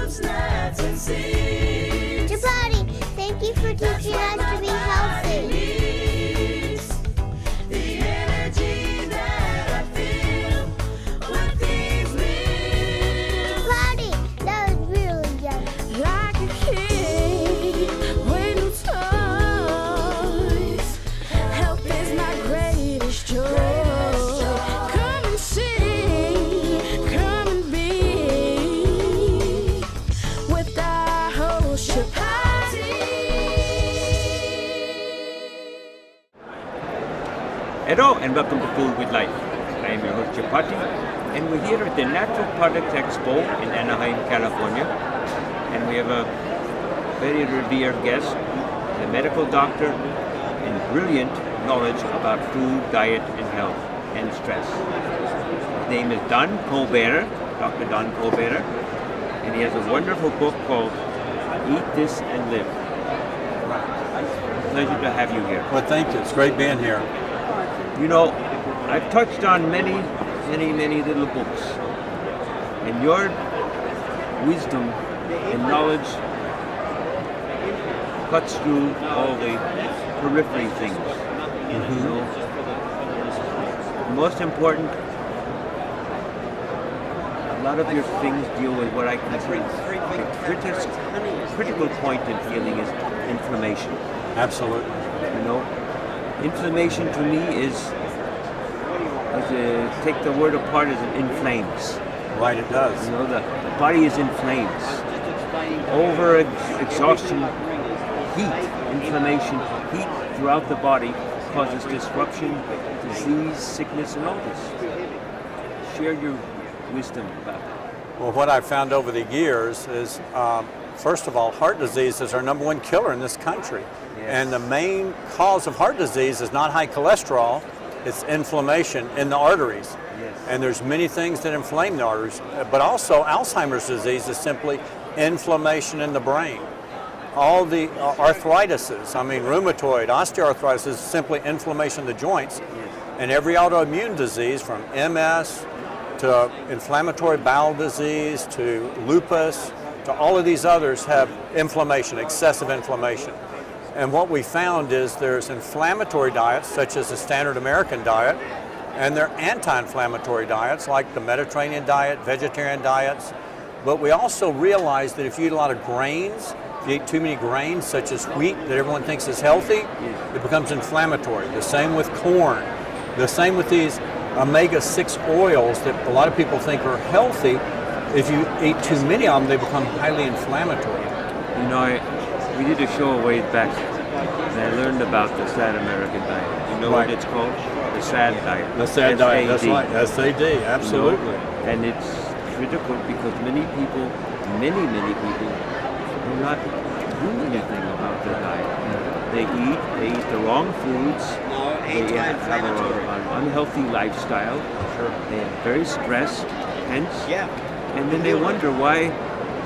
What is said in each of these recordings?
fruits, nuts, and seeds. Chapatti, thank you for teaching us to be healthy. The energy that I feel with these meals. Chapatti, that was really yummy. Like a kid with new toys. Health is my greatest joy. Come and see, come and be with our host Chapatti. Hello and welcome to Food with Life. I am your host Chapatti, and we're here at the Natural Product Expo in Anaheim, California. And we have a very revered guest, a medical doctor, and brilliant knowledge about food, diet, and health, and stress. His name is Don Colbert, Dr. Don Colbert, and he has a wonderful book called Eat This and Live. Pleasure to have you here. Well, thank you. It's great being here. You know, I've touched on many little books, and your wisdom and knowledge cuts through all the periphery things. You know, the most important, a lot of your things deal with what I consider the critical point in healing is inflammation. Absolutely. You know, inflammation to me is take the word apart as it inflames. Right, it does. You know, the body is in flames. Over exhaustion, heat, inflammation, heat throughout the body causes disruption, disease, sickness, and all this. Share your wisdom about that. Well, what I've found over the years is, first of all, heart disease is our number one killer in this country. Yes. And the main cause of heart disease is not high cholesterol, it's inflammation in the arteries. Yes. And there's many things that inflame the arteries, but also Alzheimer's disease is simply inflammation in the brain. All the arthritises, rheumatoid, osteoarthritis is simply inflammation of the joints. Yes. And every autoimmune disease from MS to inflammatory bowel disease to lupus to all of these others have inflammation, excessive inflammation. And what we found is there's inflammatory diets such as the standard American diet, and there are anti-inflammatory diets like the Mediterranean diet, vegetarian diets. But we also realized that if you eat a lot of grains, if you eat too many grains such as wheat that everyone thinks is healthy, it becomes inflammatory. The same with corn. The same with these omega-6 oils that a lot of people think are healthy. If you eat too many of them, they become highly inflammatory. You know, we did a show a ways back, and I learned about the sad American diet. You know Right. what it's called? The SAD diet. The SAD diet, that's SAD. right, SAD, absolutely. You know? And it's critical because many people do not do anything about their diet. They eat the wrong foods, they have an unhealthy lifestyle, they are very stressed, tense, and then they wonder why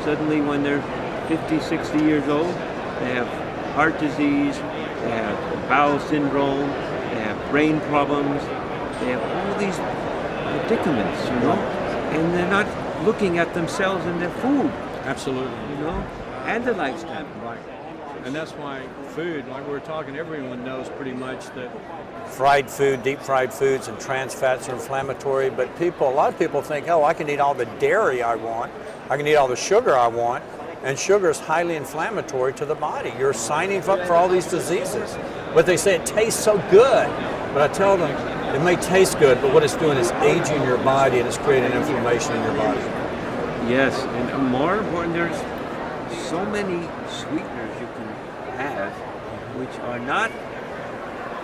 suddenly when they're 50, 60 years old, they have heart disease, they have bowel syndrome, they have brain problems, they have all these predicaments, you know, and they're not looking at themselves and their food, Absolutely. you know, and the lifestyle. Right. And that's why food, like we were talking, everyone knows pretty much that fried food, deep fried foods and trans fats are inflammatory, but a lot of people think, oh, I can eat all the dairy I want, I can eat all the sugar I want, and sugar is highly inflammatory to the body. You're signing up for all these diseases. But they say it tastes so good. But I tell them, it may taste good, but what it's doing is aging your body and it's creating inflammation in your body. Yes, and more important, there's so many sweeteners you can have which are not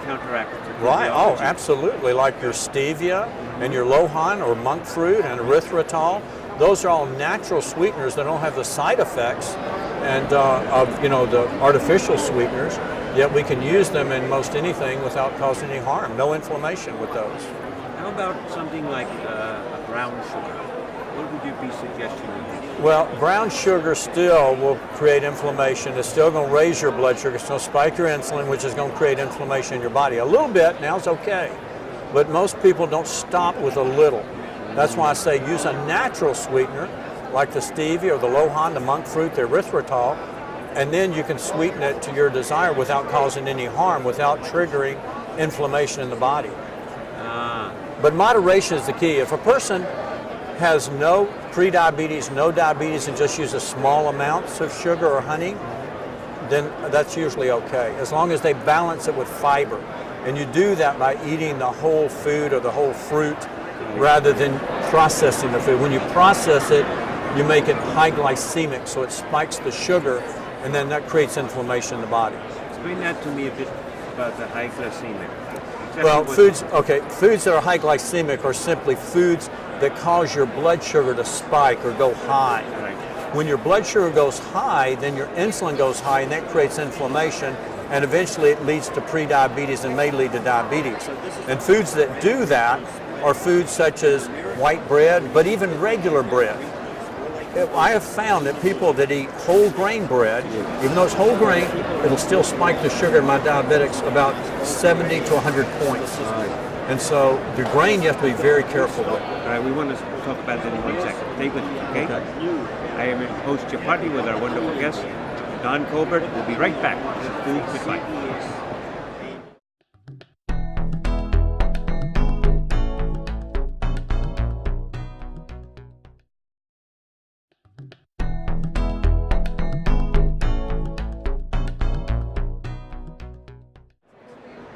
counteractive. to Right, oh, physiology. absolutely. Like your stevia and your lohan or monk fruit and erythritol. Those are all natural sweeteners that don't have the side effects and of the artificial sweeteners. Yet we can use them in most anything without causing any harm. No inflammation with those. How about something like a brown sugar? What would you be suggesting? Well, brown sugar still will create inflammation. It's still going to raise your blood sugar. It's going to spike your insulin, which is going to create inflammation in your body. A little bit now is okay, but most people don't stop with a little. That's why I say use a natural sweetener like the stevia or the lohan, the monk fruit, the erythritol, and then you can sweeten it to your desire without causing any harm, without triggering inflammation in the body. But moderation is the key. If a person has no pre-diabetes, no diabetes, and just uses small amounts of sugar or honey, then that's usually okay, as long as they balance it with fiber. And you do that by eating the whole food or the whole fruit rather than processing the food. When you process it, you make it high glycemic, so it spikes the sugar, and then that creates inflammation in the body. Explain that to me a bit about the high glycemic. Well, foods that are high glycemic are simply foods that cause your blood sugar to spike or go high. Right. When your blood sugar goes high, then your insulin goes high, and that creates inflammation, and eventually it leads to pre-diabetes and may lead to diabetes. And foods that do that are foods such as white bread, but even regular bread. I have found that people that eat whole grain bread, even though it's whole grain, it'll still spike the sugar in my diabetics about 70 to 100 points. And so the grain you have to be very careful with. All right, we want to talk about that in 1 second. Stay with me, okay? I am your host Chapatti with our wonderful guest, Don Colbert. We'll be right back. This is Food with Life.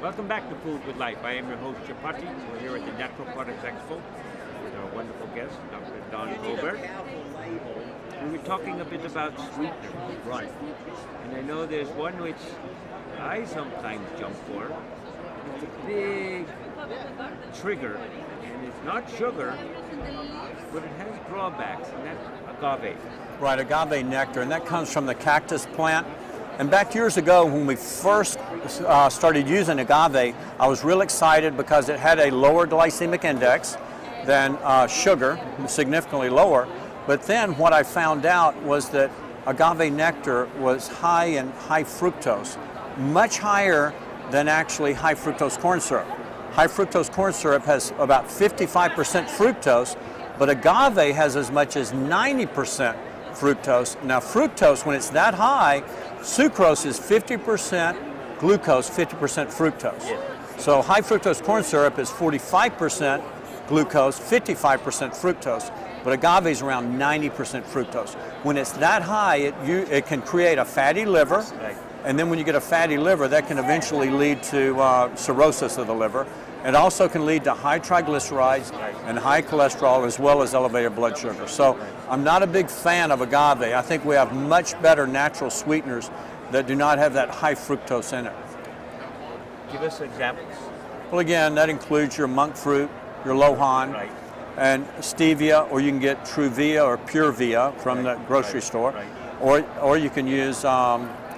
Welcome back to Food with Life. I am your host, Chapatti. We're here at the Natural Products Expo with our wonderful guest, Dr. Don Colbert. We were talking a bit about sweeteners. Right. And I know there's one which I sometimes jump for. It's a big trigger, and it's not sugar, but it has drawbacks, and that's agave. Right, agave nectar, and that comes from the cactus plant. And back years ago, when we first started using agave, I was real excited because it had a lower glycemic index than sugar, significantly lower. But then what I found out was that agave nectar was high in high fructose, much higher than actually high fructose corn syrup. High fructose corn syrup has about 55% fructose, but agave has as much as 90% fructose. Now fructose, when it's that high, sucrose is 50% glucose, 50% fructose. Yeah. So high fructose corn syrup is 45% glucose, 55% fructose, but agave is around 90% fructose. When it's that high, it can create a fatty liver, and then when you get a fatty liver, that can eventually lead to cirrhosis of the liver. It also can lead to high triglycerides and high cholesterol, as well as elevated blood sugar. So I'm not a big fan of agave. I think we have much better natural sweeteners that do not have that high fructose in it. Give us examples. Well, again, that includes your monk fruit, your lohan, and stevia, or you can get Truvia or Pure Via from the grocery store, or you can use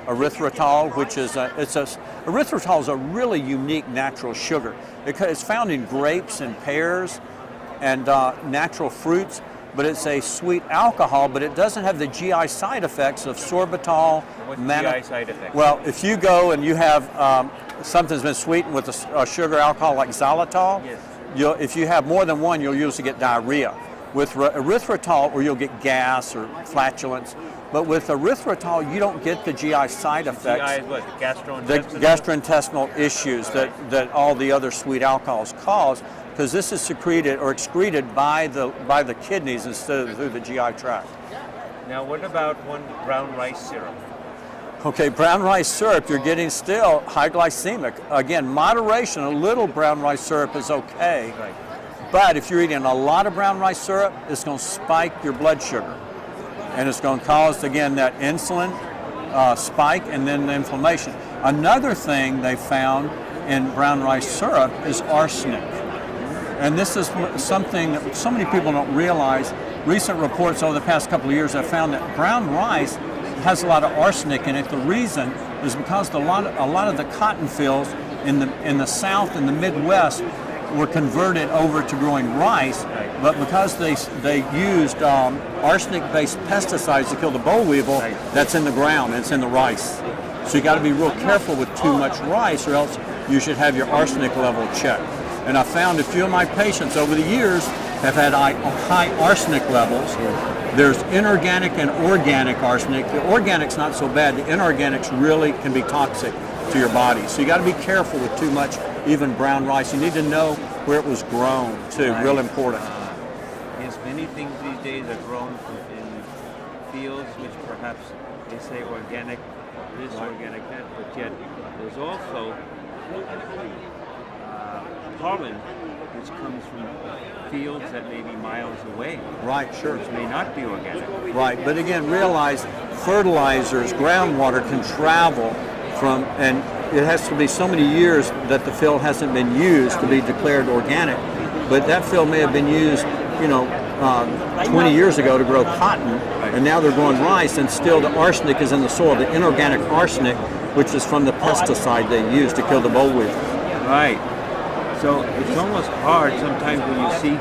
erythritol, which is erythritol is a really unique natural sugar. It's found in grapes and pears and natural fruits, but it's a sweet alcohol, but it doesn't have the GI side effects of sorbitol. What's GI side effects? Well, if you go and you have something that's been sweetened with a sugar alcohol like xylitol, if you have more than one, you'll usually get diarrhea. With erythritol, or you'll get gas or flatulence. But with erythritol, you don't get the GI side effects. GI is what? The gastrointestinal issues that all the other sweet alcohols cause, because this is secreted or excreted by the kidneys instead of through the GI tract. Now, what about one brown rice syrup? Okay, brown rice syrup, you're getting still high glycemic. Again, moderation, a little brown rice syrup is okay. Right. But if you're eating a lot of brown rice syrup, it's going to spike your blood sugar. And it's going to cause, again, that insulin spike and then the inflammation. Another thing they found in brown rice syrup is arsenic. And this is something that so many people don't realize. Recent reports over the past couple of years have found that brown rice has a lot of arsenic in it. The reason is because a lot of the cotton fields in the South and the Midwest were converted over to growing rice, but because they used arsenic-based pesticides to kill the boll weevil, that's in the ground, it's in the rice. So you got to be real careful with too much rice, or else you should have your arsenic level checked. And I found a few of my patients over the years have had high arsenic levels. There's inorganic and organic arsenic. The organic's not so bad. The inorganics really can be toxic to your body. So you got to be careful with too much, even brown rice. You need to know where it was grown too. Right. Real important. Yes, many things these days are grown in fields which perhaps they say organic this, organic that, but yet there's also pollen which comes from fields that may be miles away. Right, sure. Which may not be organic. Right, but again, realize fertilizers, groundwater can travel from, and it has to be so many years that the field hasn't been used to be declared organic. But that field may have been used, 20 years ago to grow cotton, and now they're growing rice, and still the arsenic is in the soil, the inorganic arsenic, which is from the pesticide they use to kill the boll weevil. Right. So it's almost hard sometimes when you see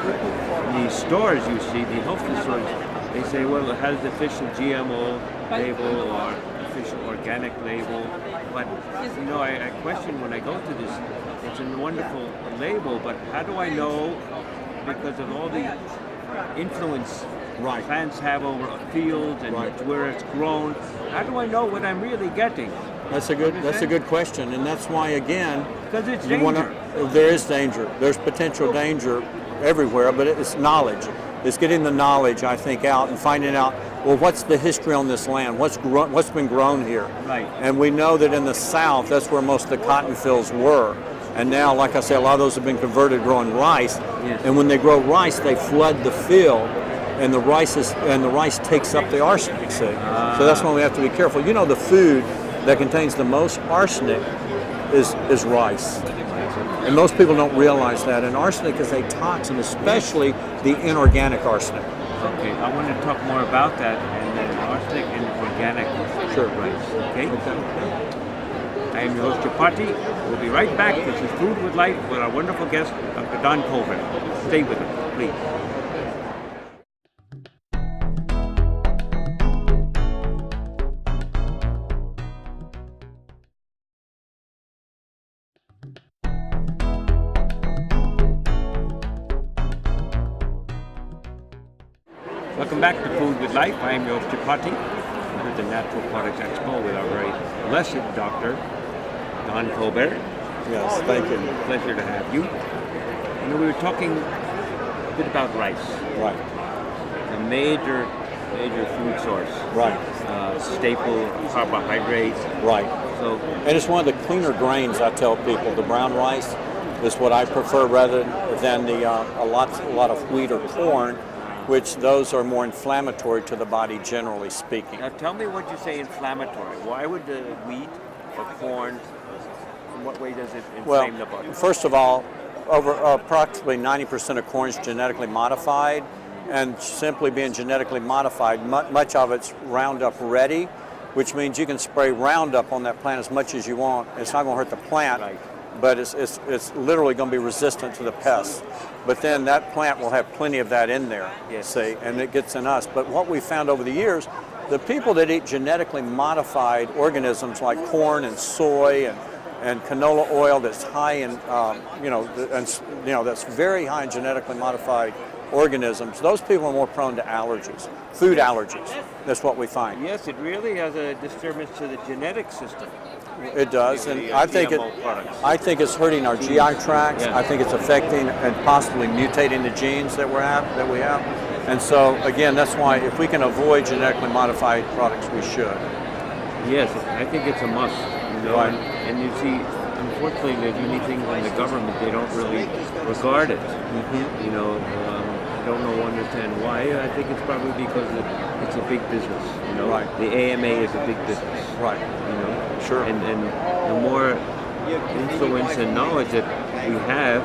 these stores, the health food stores, they say, well, it has the official GMO label or official organic label. But, I question when I go to this, it's a wonderful label, but how do I know, because of all the influence plants have over fields and where it's grown, how do I know what I'm really getting? That's a good question, and that's why, again, because it's danger. There is danger. There's potential danger everywhere, but it's knowledge. It's getting the knowledge, I think, out and finding out, well, what's the history on this land? What's been grown here? Right. And we know that in the South, that's where most of the cotton fields were. And now, like I say, a lot of those have been converted growing rice. Yes. And when they grow rice, they flood the field, and the rice takes up the arsenic. See, so that's why we have to be careful. The food that contains the most arsenic is rice. And most people don't realize that. And arsenic is a toxin, especially the inorganic arsenic. Okay, I want to talk more about that and then arsenic and organic rice. Okay? I am your host, Chapatti. We'll be right back. This is Food with Life with our wonderful guest, Dr. Don Colbert. Stay with us, please. Welcome back to Food with Life. I am your host, Chapatti. We're at the Natural Products Expo with our very blessed Dr. Don Colbert. Yes, thank you. Pleasure to have you. We were talking a bit about rice. Right. A major food source. Right. Staple carbohydrate. Right. So, and it's one of the cleaner grains. I tell people the brown rice is what I prefer rather than the a lot of wheat or corn, which those are more inflammatory to the body, generally speaking. Now tell me what you say inflammatory. Why would the wheat or corn, in what way does it inflame the body? First of all, over approximately 90% of corn is genetically modified, and simply being genetically modified, much of it's Roundup ready, which means you can spray Roundup on that plant as much as you want. It's not going to hurt the plant, but it's literally going to be resistant to the pests. But then that plant will have plenty of that in there, see, and it gets in us. But what we found over the years, the people that eat genetically modified organisms like corn and soy and canola oil that's high in, that's very high in genetically modified organisms, those people are more prone to allergies, food allergies. That's what we find. Yes, it really has a disturbance to the genetic system. It does, and I think it's hurting our GI tracts. I think it's affecting and possibly mutating the genes that we have. And so again, that's why if we can avoid genetically modified products, we should. Yes, I think it's a must. Right. And you see, unfortunately, there's many things in the government they don't really regard it. I don't know, understand why. I think it's probably because it's a big business. Right. The AMA is a big business. Right. Sure. And the more influence and knowledge that we have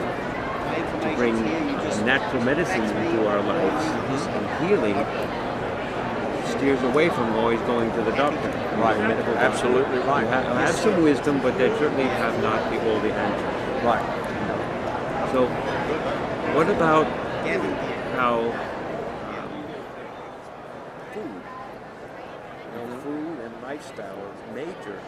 to bring natural medicine into our lives and healing steers away from always going to the doctor. Right. Absolutely right. You have some wisdom, but they certainly have not all the answers. Right. So, what about how food and lifestyle is major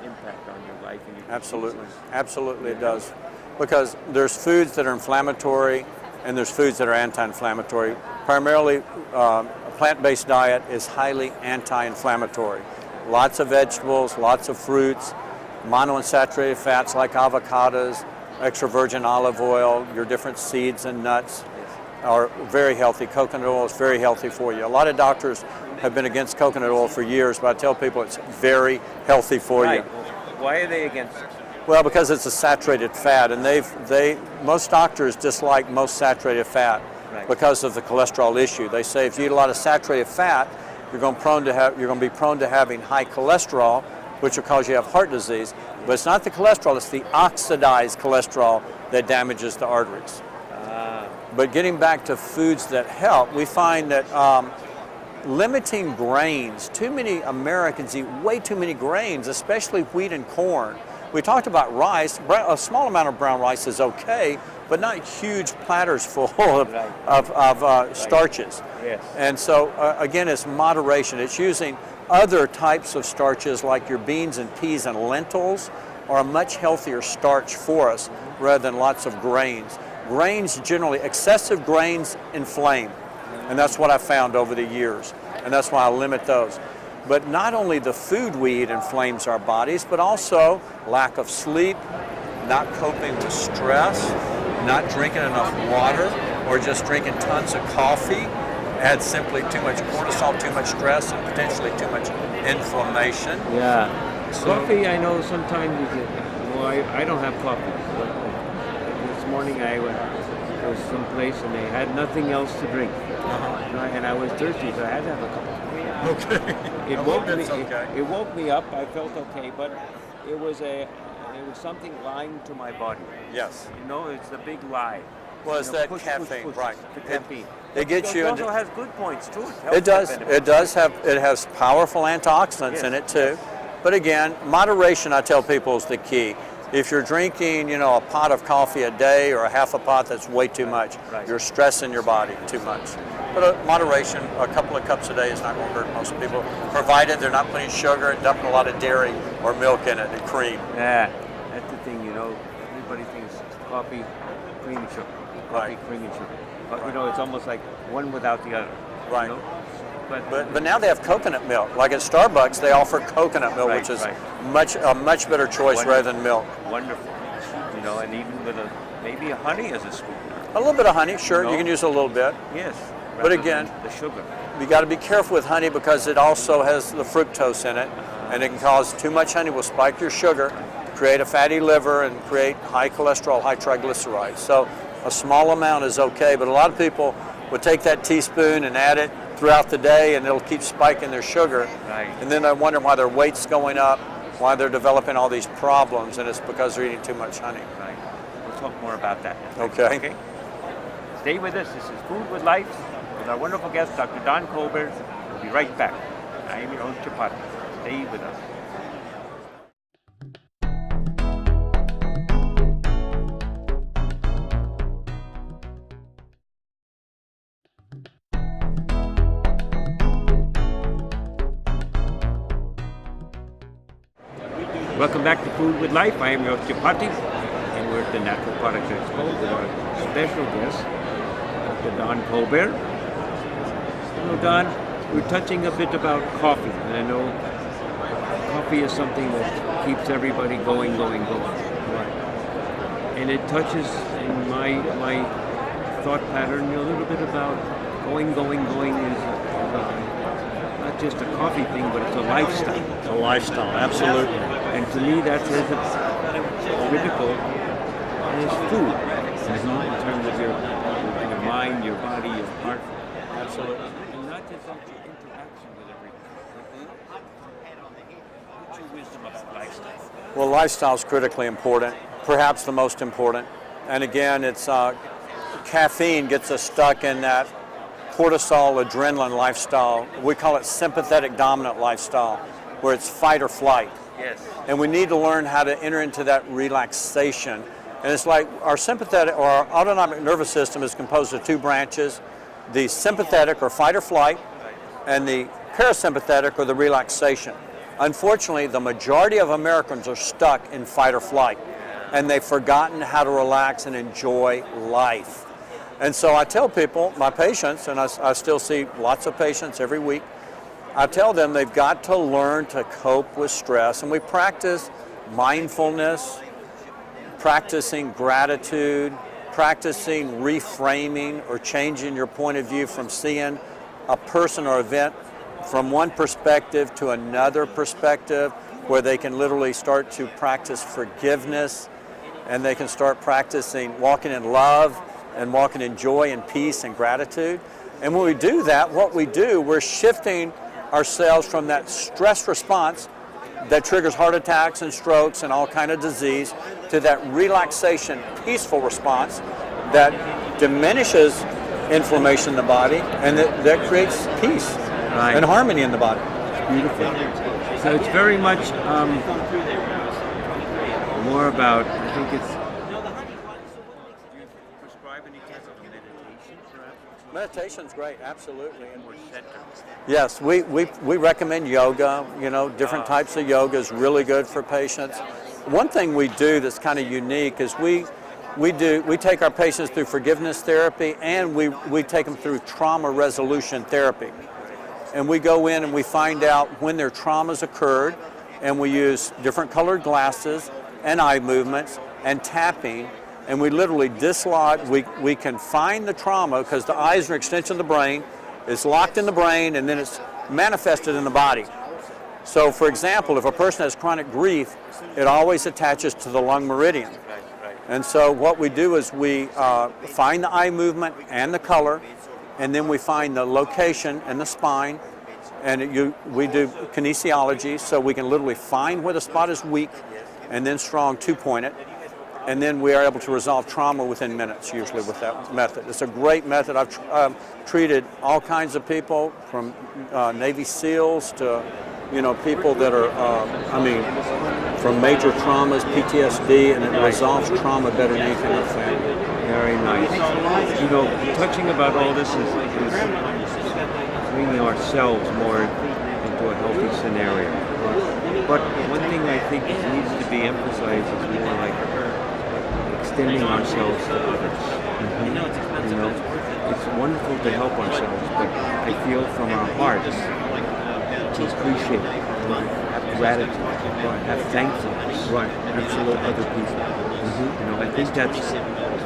impact on your life and your Absolutely. diseases? Absolutely it does. because there's foods that are inflammatory and there's foods that are anti-inflammatory. Primarily, a plant-based diet is highly anti-inflammatory. Lots of vegetables, lots of fruits, monounsaturated fats like avocados, extra virgin olive oil, your different seeds and nuts are very healthy. Coconut oil is very healthy for you. A lot of doctors have been against coconut oil for years, but I tell people it's very healthy for you. Why are they against it? Well, because it's a saturated fat, and most doctors dislike most saturated fat because of the cholesterol issue. They say if you eat a lot of saturated fat, you're going to be prone to having high cholesterol, which will cause you to have heart disease. But it's not the cholesterol; it's the oxidized cholesterol that damages the arteries. But getting back to foods that help, we find that limiting grains. Too many Americans eat way too many grains, especially wheat and corn. We talked about rice. A small amount of brown rice is okay, but not huge platters full of starches. Yes. And so, again, it's moderation. It's using other types of starches like your beans and peas and lentils are a much healthier starch for us rather than lots of grains. Grains generally, excessive grains inflame. And that's what I found over the years. And that's why I limit those. But not only the food we eat inflames our bodies, but also lack of sleep, not coping with stress, not drinking enough water, or just drinking tons of coffee adds simply too much cortisol, too much stress, and potentially too much inflammation. Yeah. So, Coffee, I know sometimes you get, well, I don't have coffee. But this morning I went to some place and they had nothing else to drink. And I was thirsty, so I had to have a cup of coffee. Okay. It woke me. Okay. It woke me up. I felt okay, but it was something lying to my body. Yes. You know, it's the big lie. Well, it's that push, caffeine, push, right? The caffeine. It gets you It into. also has good points too. It does. It has powerful antioxidants in it too. But again, moderation, I tell people, is the key. If you're drinking, a pot of coffee a day or a half a pot, that's way too much. Right. You're stressing your body too much. But moderation, a couple of cups a day is not going to hurt most people, provided they're not putting sugar and dumping a lot of dairy or milk in it and cream. Yeah, that's the thing. Everybody thinks coffee, cream, and sugar. Coffee, cream, and sugar. But it's almost like one without the other. Right. But now they have coconut milk. Like at Starbucks, they offer coconut milk, which is a much better choice rather than milk. Wonderful. And even with maybe a honey as a sweetener. A little bit of honey, sure, you can use a little bit. Yes. But again, the sugar. You got to be careful with honey because it also has the fructose in it, and it can cause too much honey will spike your sugar, create a fatty liver, and create high cholesterol, high triglycerides. So a small amount is okay, but a lot of people would take that teaspoon and add it throughout the day, and it'll keep spiking their sugar. Right. And then they wonder why their weight's going up, why they're developing all these problems, and it's because they're eating too much honey. Right. We'll talk more about that. Okay. Stay with us. This is Food with Life with our wonderful guest, Dr. Don Colbert. We'll be right back. I am your host, Chapatti. Stay with us. Welcome back to Food with Life. I am your host, Chapatti, and we're at the Natural Products Expo with our special guest, Dr. Don Colbert. Don, we're touching a bit about coffee, and I know coffee is something that keeps everybody going. Right. And it touches in my thought pattern a little bit about going is not just a coffee thing, but it's a lifestyle. It's a lifestyle, absolutely. And to me, that's as critical as food, in terms of your mind, your body, your heart. Absolutely. And not just your interaction with everything. What's your wisdom about lifestyle? Well, lifestyle is critically important, perhaps the most important. And again, it's caffeine gets us stuck in that cortisol, adrenaline lifestyle. We call it sympathetic dominant lifestyle, where it's fight or flight. Yes. And we need to learn how to enter into that relaxation. And it's like our sympathetic or our autonomic nervous system is composed of two branches, the sympathetic or fight or flight, and the parasympathetic or the relaxation. Unfortunately, the majority of Americans are stuck in fight or flight. and they've forgotten how to relax and enjoy life. And so I tell people, my patients, and I still see lots of patients every week, I tell them they've got to learn to cope with stress. And we practice mindfulness, practicing gratitude, practicing reframing or changing your point of view from seeing a person or event from one perspective to another perspective, where they can literally start to practice forgiveness, and they can start practicing walking in love and walking in joy and peace and gratitude. And when we do that, what we do, we're shifting ourselves from that stress response that triggers heart attacks and strokes and all kind of disease to that relaxation, peaceful response that diminishes inflammation in the body, and that creates peace and harmony in the body. Beautiful. So it's very much more about, I think it's, do you prescribe any type of meditation perhaps? Meditation's great, absolutely. And More center. yes, we recommend yoga. You know, different types of yoga is really good for patients. One thing we do that's kind of unique is we take our patients through forgiveness therapy, and we take them through trauma resolution therapy. And we go in and we find out when their traumas occurred, and we use different colored glasses and eye movements and tapping, and we literally dislodge, we can find the trauma because the eyes are an extension of the brain, it's locked in the brain, and then it's manifested in the body. So for example, if a person has chronic grief, it always attaches to the lung meridian. And so what we do is we find the eye movement and the color, and then we find the location in the spine, and we do kinesiology, so we can literally find where the spot is weak and then strong to point it, and then we are able to resolve trauma within minutes, usually with that method. It's a great method. I've treated all kinds of people, from Navy SEALs to people that are, from major traumas, PTSD, and it resolves trauma better than anything I've found. Very nice. Touching about all this is bringing ourselves more into a healthy scenario. But one thing I think needs to be emphasized is more like extending ourselves to others. It's wonderful to help ourselves, but I feel from our hearts to appreciate, have gratitude, have thankfulness, for other people. I think that's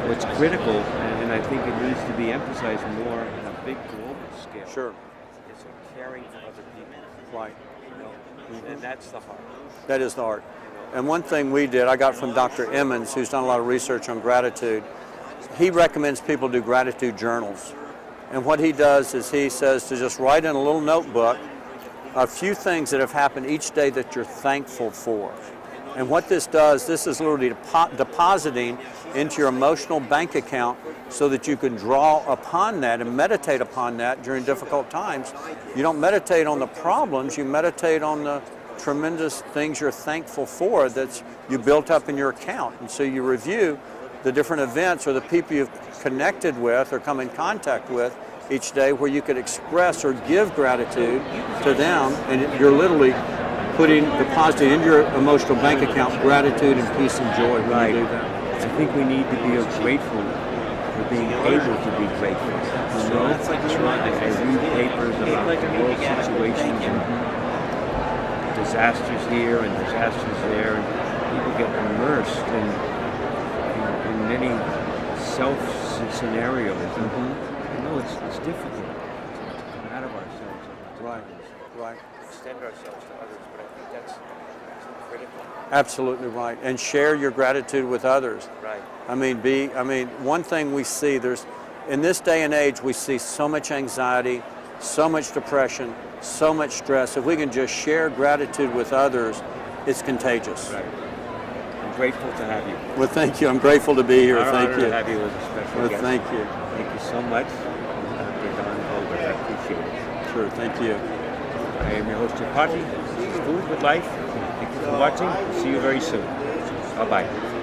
what's critical, and I think it needs to be emphasized more on a big global scale. Sure. It's a caring for other people. Right. And that's the heart. That is the art. And one thing we did, I got from Dr. Emmons, who's done a lot of research on gratitude. He recommends people do gratitude journals. And what he does is he says to just write in a little notebook a few things that have happened each day that you're thankful for. And what this does, this is literally depositing into your emotional bank account so that you can draw upon that and meditate upon that during difficult times. You don't meditate on the problems, you meditate on the tremendous things you're thankful for that you built up in your account. And so you review the different events or the people you've connected with or come in contact with each day where you could express or give gratitude to them, and you're literally depositing into your emotional bank account gratitude and peace and joy when you do that. I think we need to be grateful for being able to be grateful. I read papers about world situations and disasters here and disasters there, and people get immersed in many self-scenarios. It's difficult to come out of ourselves. Right. Extend ourselves to others, but I think that's critical. Absolutely right. And share your gratitude with others. Right. One thing we see, in this day and age, we see so much anxiety, so much depression, so much stress. If we can just share gratitude with others, it's contagious. Right. I'm grateful to have you. Well, thank you. I'm grateful to be here. Our Thank honor you. to have you as a special Well, guest. thank you. Thank you so much. Colbert, I appreciate it. Sure, thank you. I am your host, Chapatti. Food with Life. Thank you for watching. See you very soon. Bye-bye.